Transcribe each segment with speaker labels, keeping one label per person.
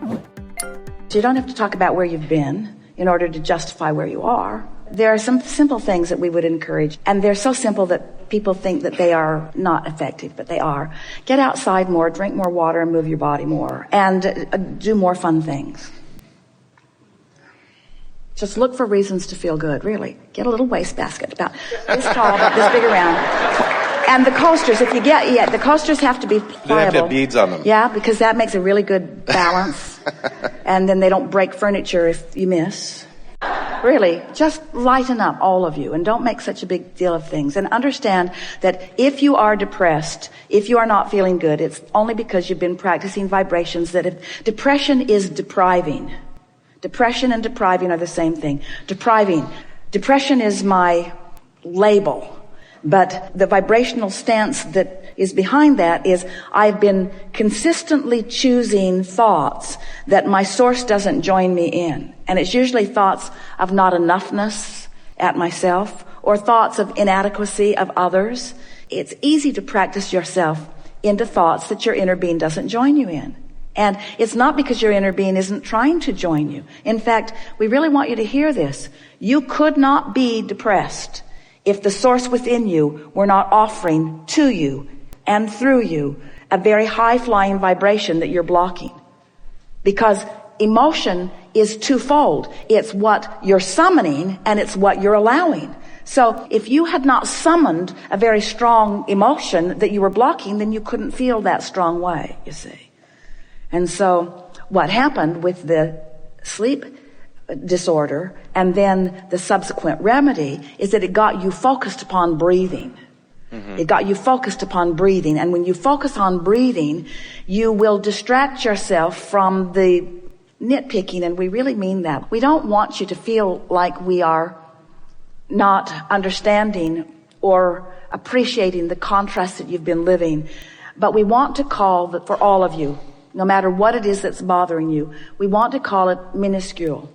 Speaker 1: So you don't have to talk about where you've been in order to justify where you are. There are some simple things that we would encourage, and they're so simple that people think that they are not effective, but they are. Get outside more, drink more water, and move your body more, and do more fun things. Just look for reasons to feel good, really. Get a little wastebasket about this tall, about this big around. And the coasters, if you get, the coasters have to be pliable.
Speaker 2: They have to have beads on them.
Speaker 1: Yeah, because that makes a really good balance. And then they don't break furniture if you miss. Really, just lighten up, all of you, and don't make such a big deal of things. And understand that if you are depressed, if you are not feeling good, it's only because you've been practicing vibrations that depression is depriving. Depression and depriving are the same thing. Depression is my label. But the vibrational stance that is behind that is I've been consistently choosing thoughts that my source doesn't join me in. And it's usually thoughts of not enoughness at myself or thoughts of inadequacy of others. It's easy to practice yourself into thoughts that your inner being doesn't join you in. And it's not because your inner being isn't trying to join you. In fact, we really want you to hear this. You could not be depressed if the source within you were not offering to you and through you a very high-flying vibration that you're blocking. Because emotion is twofold. It's what you're summoning and it's what you're allowing. So if you had not summoned a very strong emotion that you were blocking, then you couldn't feel that strong way, you see. And so what happened with the sleep disorder and then the subsequent remedy is that it got you focused upon breathing. Mm-hmm. It got you focused upon breathing. And when you focus on breathing, you will distract yourself from the nitpicking, and we really mean that. We don't want you to feel like we are not understanding or appreciating the contrast that you've been living. But we want to call that for all of you, no matter what it is that's bothering you, we want to call it minuscule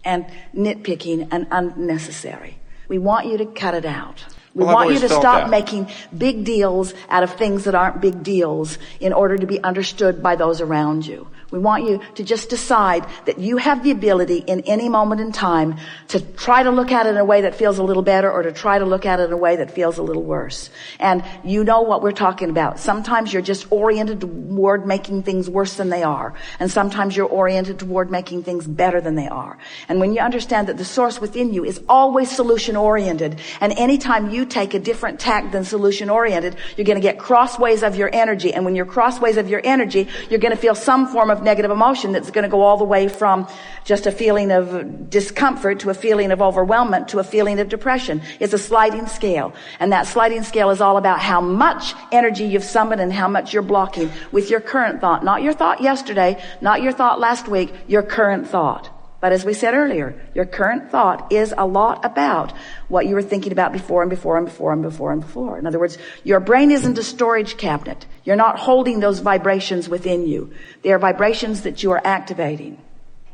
Speaker 1: and nitpicking and unnecessary. We want you to cut it out. We want you to stop making big deals out of things that aren't big deals in order to be understood by those around you. We want you to just decide that you have the ability in any moment in time to try to look at it in a way that feels a little better or to try to look at it in a way that feels a little worse. And you know what we're talking about. Sometimes you're just oriented toward making things worse than they are. And sometimes you're oriented toward making things better than they are. And when you understand that the source within you is always solution oriented, and anytime you take a different tack than solution oriented, you're going to get crossways of your energy. And when you're crossways of your energy, you're going to feel some form of negative emotion that's going to go all the way from just a feeling of discomfort to a feeling of overwhelmment to a feeling of depression. It's a sliding scale. And that sliding scale is all about how much energy you've summoned and how much you're blocking with your current thought. Not your thought yesterday, not your thought last week, your current thought. But as we said earlier, your current thought is a lot about what you were thinking about before and before and before and before and before. In other words, your brain isn't a storage cabinet. You're not holding those vibrations within you. They are vibrations that you are activating.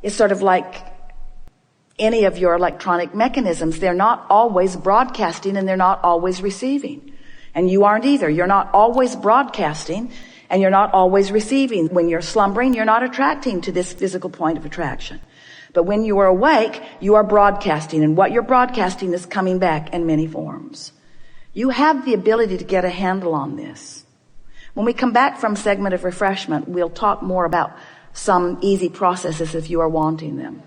Speaker 1: It's sort of like any of your electronic mechanisms. They're not always broadcasting and they're not always receiving. And you aren't either. You're not always broadcasting and you're not always receiving. When you're slumbering, you're not attracting to this physical point of attraction. But when you are awake, you are broadcasting, and what you're broadcasting is coming back in many forms. You have the ability to get a handle on this. When we come back from segment of refreshment, we'll talk more about some easy processes if you are wanting them.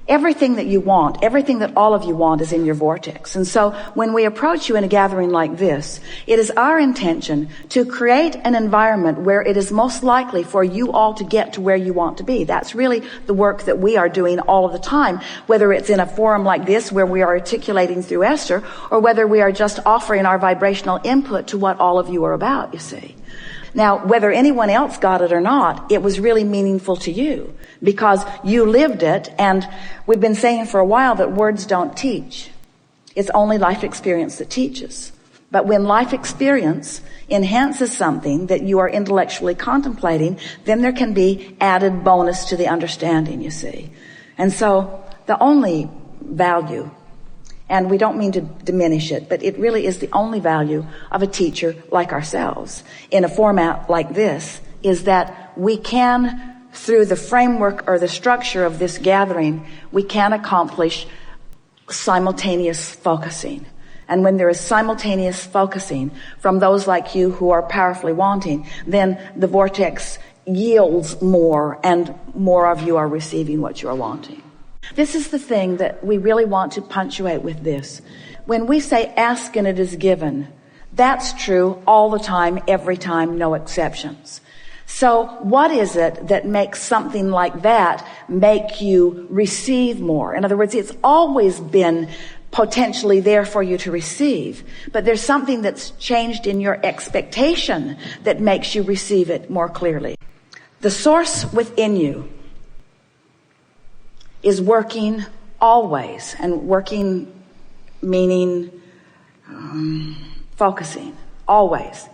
Speaker 1: Everything that you want, everything that all of you want is in your vortex. And so when we approach you in a gathering like this, it is our intention to create an environment where it is most likely for you all to get to where you want to be. That's really the work that we are doing all of the time, whether it's in a forum like this where we are articulating through Esther, or whether we are just offering our vibrational input to what all of you are about, you see. Now, whether anyone else got it or not, it was really meaningful to you because you lived it, and we've been saying for a while that words don't teach. It's only life experience that teaches. But when life experience enhances something that you are intellectually contemplating, then there can be added bonus to the understanding, you see. And so the only value, and we don't mean to diminish it, but it really is the only value of a teacher like ourselves in a format like this, is that we can through the framework or the structure of this gathering, we can accomplish simultaneous focusing. And when there is simultaneous focusing from those like you who are powerfully wanting, then the vortex yields more and more of you are receiving what you are wanting. This is the thing that we really want to punctuate with this. When we say ask and it is given, that's true all the time, every time, no exceptions. So what is it that makes something like that make you receive more? In other words, it's always been potentially there for you to receive, but there's something that's changed in your expectation that makes you receive it more clearly. The source within you is working always, and working meaning focusing always,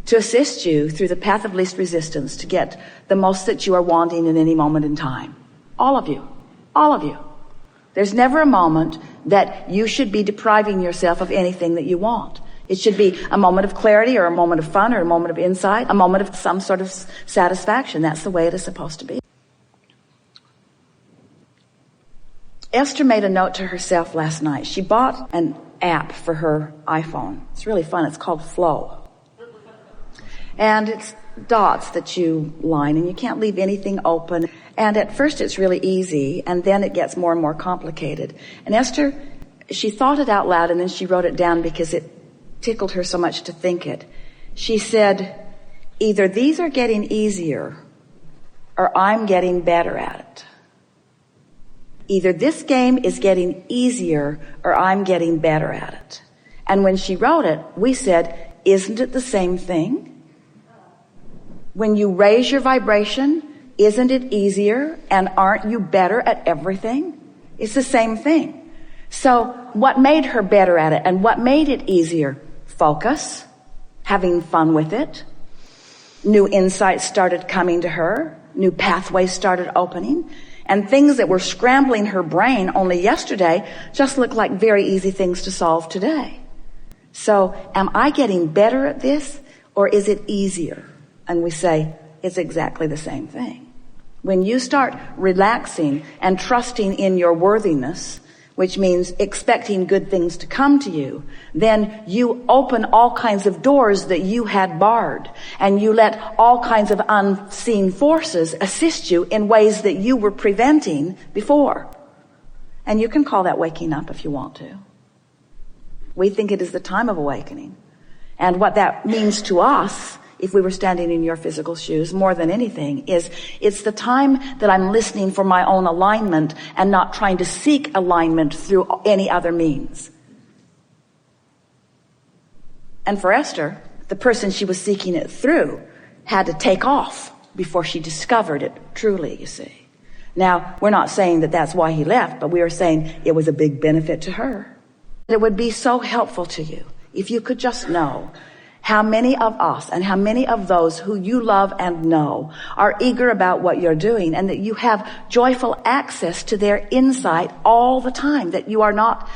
Speaker 1: to assist you through the path of least resistance to get the most that you are wanting in any moment in time. All of you. All of you. There's never a moment that you should be depriving yourself of anything that you want. It should be a moment of clarity or a moment of fun or a moment of insight, a moment of some sort of satisfaction. That's the way it is supposed to be. Esther made a note to herself last night. She bought an app for her iPhone. It's really fun. It's called Flow. And it's dots that you line, and you can't leave anything open. And at first it's really easy, and then it gets more and more complicated. And Esther, she thought it out loud, and then she wrote it down because it tickled her so much to think it. She said, either these are getting easier or I'm getting better at it. Either this game is getting easier or I'm getting better at it. And when she wrote it, we said, isn't it the same thing? When you raise your vibration, isn't it easier? And aren't you better at everything? It's the same thing. So what made her better at it and what made it easier? Focus, having fun with it. New insights started coming to her. New pathways started opening. And things that were scrambling her brain only yesterday just look like very easy things to solve today. So am I getting better at this or is it easier? And we say, it's exactly the same thing. When you start relaxing and trusting in your worthiness, which means expecting good things to come to you, then you open all kinds of doors that you had barred, and you let all kinds of unseen forces assist you in ways that you were preventing before. And you can call that waking up if you want to. We think it is the time of awakening. And what that means to us, if we were standing in your physical shoes, more than anything, is it's the time that I'm listening for my own alignment and not trying to seek alignment through any other means. And for Esther, the person she was seeking it through had to take off before she discovered it truly, you see. Now, we're not saying that that's why he left, but we are saying it was a big benefit to her. It would be so helpful to you if you could just know how many of us and how many of those who you love and know are eager about what you're doing, and that you have joyful access to their insight all the time, that you are not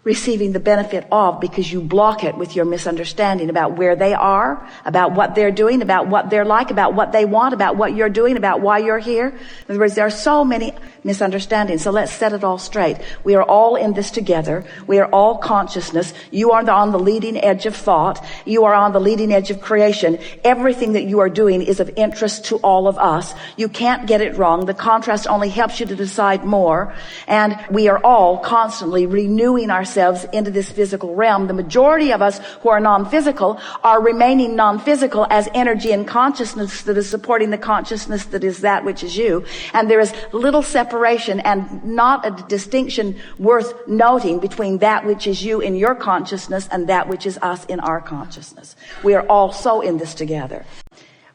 Speaker 1: receiving the benefit of because you block it with your misunderstanding about where they are, about what they're doing, about what they're like, about what they want, about what you're doing, about why you're here. In other words, there are so many misunderstandings. So let's set it all straight. We are all in this together. We are all consciousness. You are on the leading edge of thought. You are on the leading edge of creation. Everything that you are doing is of interest to all of us. You can't get it wrong. The contrast only helps you to decide more. And we are all constantly renewing ourselves into this physical realm. The majority of us who are non-physical are remaining non-physical as energy and consciousness that is supporting the consciousness that is that which is you. And there is little separation and not a distinction worth noting between that which is you in your consciousness and that which is us in our consciousness. We are all so in this together.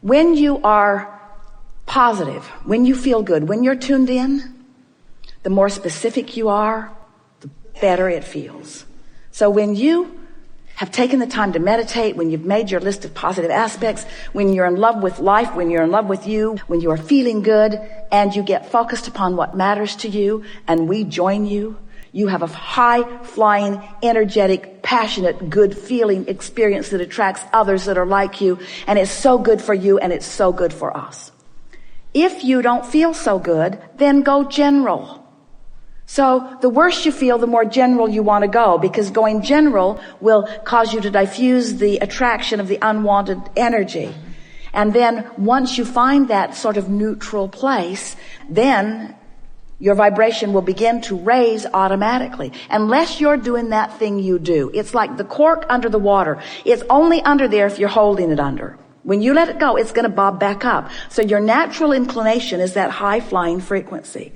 Speaker 1: When you are positive, when you feel good, when you're tuned in, the more specific you are, better it feels. So when you have taken the time to meditate, when you've made your list of positive aspects, when you're in love with life, when you're in love with you, when you are feeling good and you get focused upon what matters to you and we join you, you have a high-flying, energetic, passionate, good-feeling experience that attracts others that are like you, and it's so good for you and it's so good for us. If you don't feel so good, then go general. So the worse you feel, the more general you want to go, because going general will cause you to diffuse the attraction of the unwanted energy. And then once you find that sort of neutral place, then your vibration will begin to raise automatically. Unless you're doing that thing you do. It's like the cork under the water. It's only under there if you're holding it under. When you let it go, it's going to bob back up. So your natural inclination is that high-flying frequency.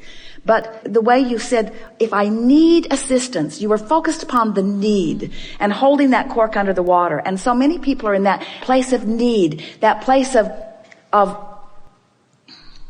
Speaker 1: But the way you said, if I need assistance, you were focused upon the need and holding that cork under the water. And so many people are in that place of need, that place of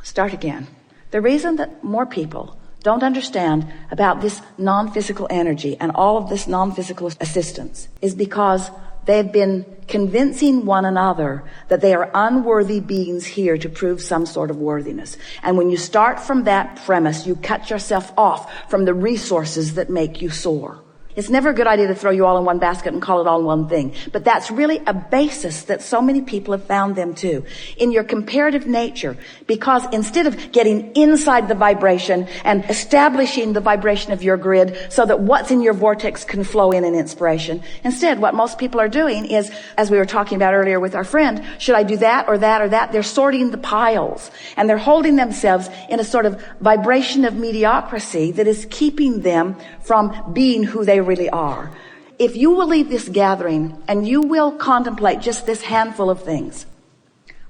Speaker 1: start again. The reason that more people don't understand about this non-physical energy and all of this non-physical assistance is because they've been convincing one another that they are unworthy beings here to prove some sort of worthiness. And when you start from that premise, you cut yourself off from the resources that make you soar. It's never a good idea to throw you all in one basket and call it all one thing. But that's really a basis that so many people have found them to. In your comparative nature, because instead of getting inside the vibration and establishing the vibration of your grid so that what's in your vortex can flow in inspiration, instead what most people are doing is, as we were talking about earlier with our friend, should I do that or that or that? They're sorting the piles and they're holding themselves in a sort of vibration of mediocrity that is keeping them from being who they really are. If you will leave this gathering and you will contemplate just this handful of things.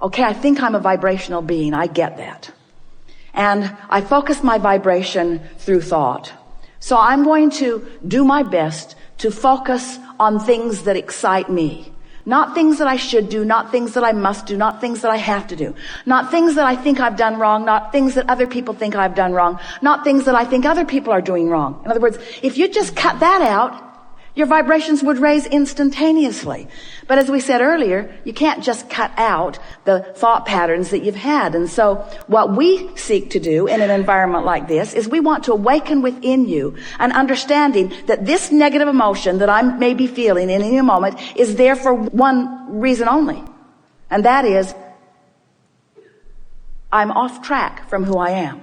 Speaker 1: Okay, I think I'm a vibrational being. I get that. And I focus my vibration through thought. So I'm going to do my best to focus on things that excite me. Not things that I should do, not things that I must do, not things that I have to do. Not things that I think I've done wrong, not things that other people think I've done wrong, not things that I think other people are doing wrong. In other words, if you just cut that out, your vibrations would raise instantaneously. But as we said earlier, you can't just cut out the thought patterns that you've had. And so what we seek to do in an environment like this is we want to awaken within you an understanding that this negative emotion that I may be feeling in any moment is there for one reason only. And that is, I'm off track from who I am.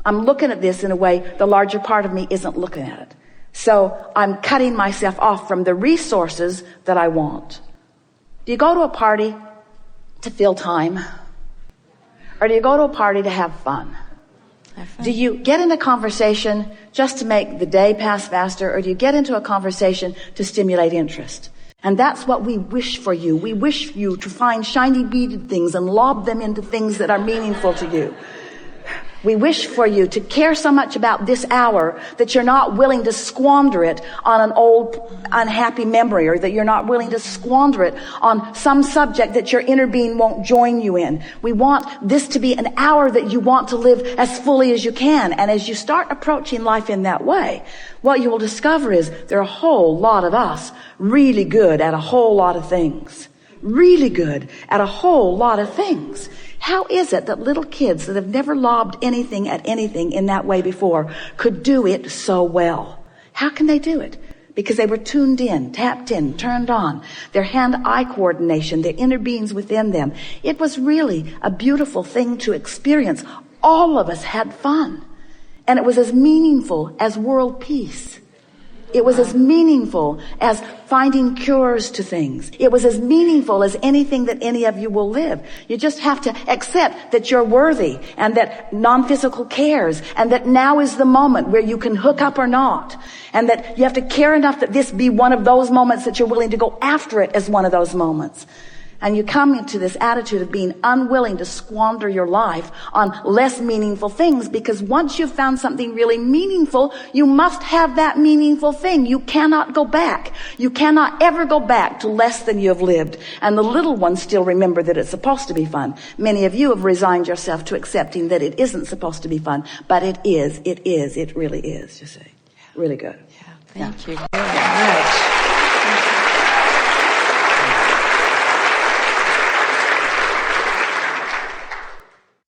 Speaker 1: I'm looking at this in a way the larger part of me isn't looking at it. So I'm cutting myself off from the resources that I want. Do you go to a party to fill time? Or do you go to a party to have fun? Do you get in a conversation just to make the day pass faster? Or do you get into a conversation to stimulate interest? And that's what we wish for you. We wish you to find shiny beaded things and lob them into things that are meaningful to you. We wish for you to care so much about this hour that you're not willing to squander it on an old unhappy memory, or that you're not willing to squander it on some subject that your inner being won't join you in. We want this to be an hour that you want to live as fully as you can. And as you start approaching life in that way, what you will discover is there are a whole lot of us really good at a whole lot of things. Really good at a whole lot of things. How is it that little kids that have never lobbed anything at anything in that way before could do it so well? How can they do it? Because they were tuned in, tapped in, turned on. Their hand-eye coordination, their inner beings within them. It was really a beautiful thing to experience. All of us had fun. And it was as meaningful as world peace. It was as meaningful as finding cures to things. It was as meaningful as anything that any of you will live. You just have to accept that you're worthy and that non-physical cares and that now is the moment where you can hook up or not. And that you have to care enough that this be one of those moments that you're willing to go after it as one of those moments. And you come into this attitude of being unwilling to squander your life on less meaningful things, because once you've found something really meaningful, you must have that meaningful thing. You cannot go back. You cannot ever go back to less than you have lived. And the little ones still remember that it's supposed to be fun. Many of you have resigned yourself to accepting that it isn't supposed to be fun, but it is, it really is, you see. Really good.
Speaker 2: Yeah, thank you very much.